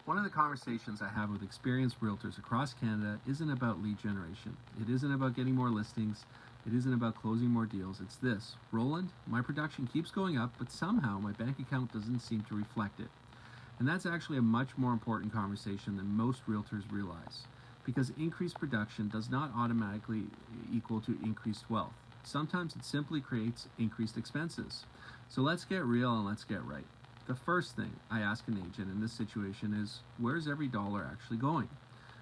One of the conversations I have with experienced realtors across Canada isn't about lead generation. It isn't about getting more listings. It isn't about closing more deals. It's this: Roland, my production keeps going up, but somehow my bank account doesn't seem to reflect it. And that's actually a much more important conversation than most realtors realize, because increased production does not automatically equal to increased wealth. Sometimes it simply creates increased expenses. So let's get real and let's get right. The first thing I ask an agent in this situation is, where's every dollar actually going?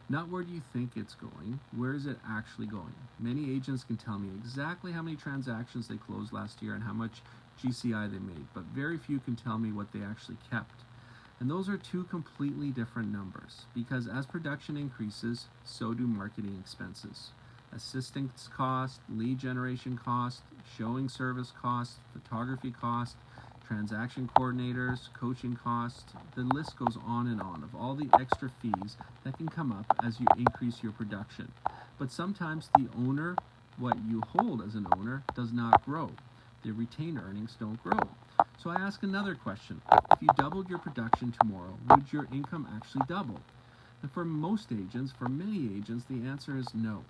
Not where do you think it's going, where is it actually going? Many agents can tell me exactly how many transactions they closed last year and how much GCI they made, but very few can tell me what they actually kept. And those are two completely different numbers, because as production increases, so do marketing expenses. Assistance cost, lead generation cost, showing service cost, photography cost, transaction coordinators, coaching costs, the list goes on and on of all the extra fees that can come up as you increase your production. But sometimes the owner, what you hold as an owner, does not grow. The retained earnings don't grow. So I ask another question. If you doubled your production tomorrow, would your income actually double? And for most agents, for many agents, the answer is no,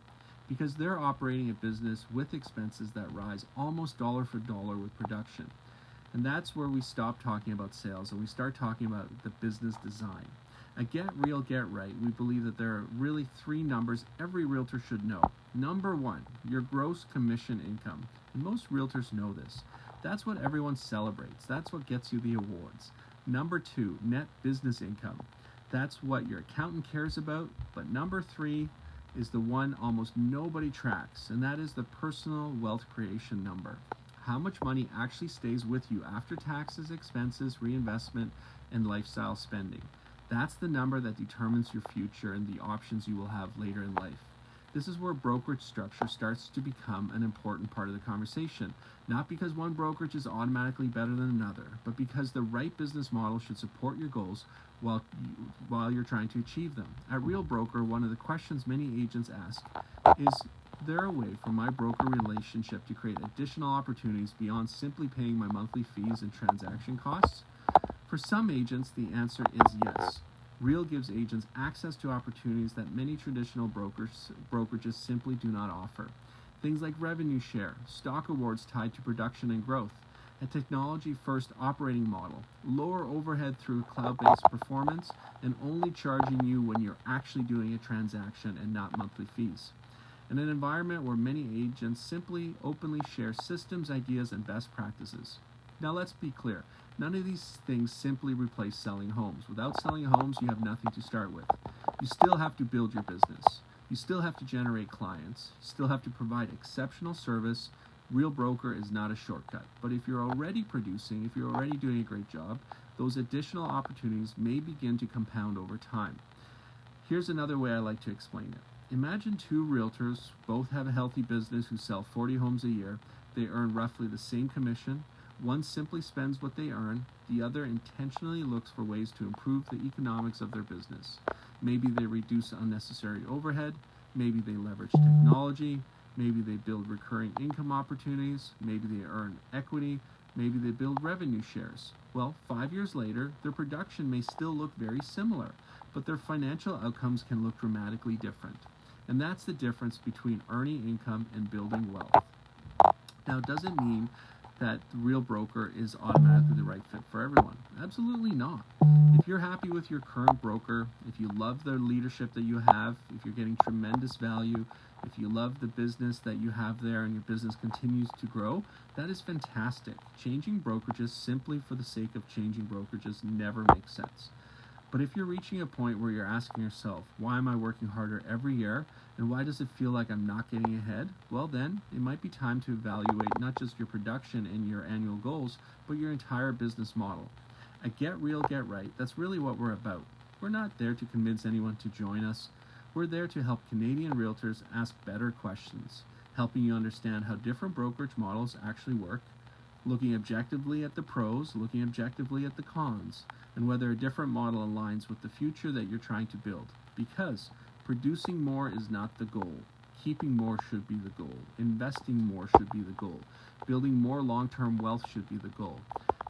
because they're operating a business with expenses that rise almost dollar for dollar with production. And that's where we stop talking about sales and we start talking about the business design. At Get Real, Get Right, we believe that there are really three numbers every realtor should know. Number one, your gross commission income. And most realtors know this. That's what everyone celebrates. That's what gets you the awards. Number two, net business income. That's what your accountant cares about. But number three is the one almost nobody tracks, and that is the personal wealth creation number. How much money actually stays with you after taxes, expenses, reinvestment, and lifestyle spending. That's the number that determines your future and the options you will have later in life. This is where brokerage structure starts to become an important part of the conversation. Not because one brokerage is automatically better than another, but because the right business model should support your goals while you're trying to achieve them. At Real Broker, one of the questions many agents ask is there a way for my broker relationship to create additional opportunities beyond simply paying my monthly fees and transaction costs? For some agents, the answer is yes. Real gives agents access to opportunities that many traditional brokerages simply do not offer. Things like revenue share, stock awards tied to production and growth, a technology-first operating model, lower overhead through cloud-based performance, and only charging you when you're actually doing a transaction and not monthly fees. In an environment where many agents simply openly share systems, ideas, and best practices. Now let's be clear, none of these things simply replace selling homes. Without selling homes, you have nothing to start with. You still have to build your business. You still have to generate clients. You still have to provide exceptional service. Real Broker is not a shortcut. But if you're already producing, if you're already doing a great job, those additional opportunities may begin to compound over time. Here's another way I like to explain it. Imagine two realtors, both have a healthy business who sell 40 homes a year. They earn roughly the same commission. One simply spends what they earn. The other intentionally looks for ways to improve the economics of their business. Maybe they reduce unnecessary overhead. Maybe they leverage technology. Maybe they build recurring income opportunities. Maybe they earn equity. Maybe they build revenue shares. Well, 5 years later, their production may still look very similar, but their financial outcomes can look dramatically different. And that's the difference between earning income and building wealth. Now, it doesn't mean that the Real Broker is automatically the right fit for everyone. Absolutely not. If you're happy with your current broker, if you love the leadership that you have, if you're getting tremendous value, if you love the business that you have there and your business continues to grow, that is fantastic. Changing brokerages simply for the sake of changing brokerages never makes sense. But if you're reaching a point where you're asking yourself, why am I working harder every year, and why does it feel like I'm not getting ahead? Well then, it might be time to evaluate not just your production and your annual goals, but your entire business model. At Get Real, Get Right, that's really what we're about. We're not there to convince anyone to join us. We're there to help Canadian realtors ask better questions, helping you understand how different brokerage models actually work, looking objectively at the pros, looking objectively at the cons, and whether a different model aligns with the future that you're trying to build. Because producing more is not the goal. Keeping more should be the goal. Investing more should be the goal. Building more long-term wealth should be the goal.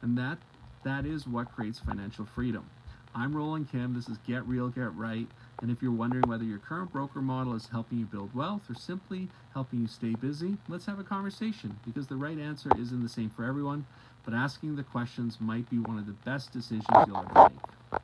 And that is what creates financial freedom. I'm Roland Kym. This is Get Real, Get Right. And if you're wondering whether your current broker model is helping you build wealth or simply helping you stay busy, let's have a conversation, because the right answer isn't the same for everyone, but asking the questions might be one of the best decisions you'll ever make.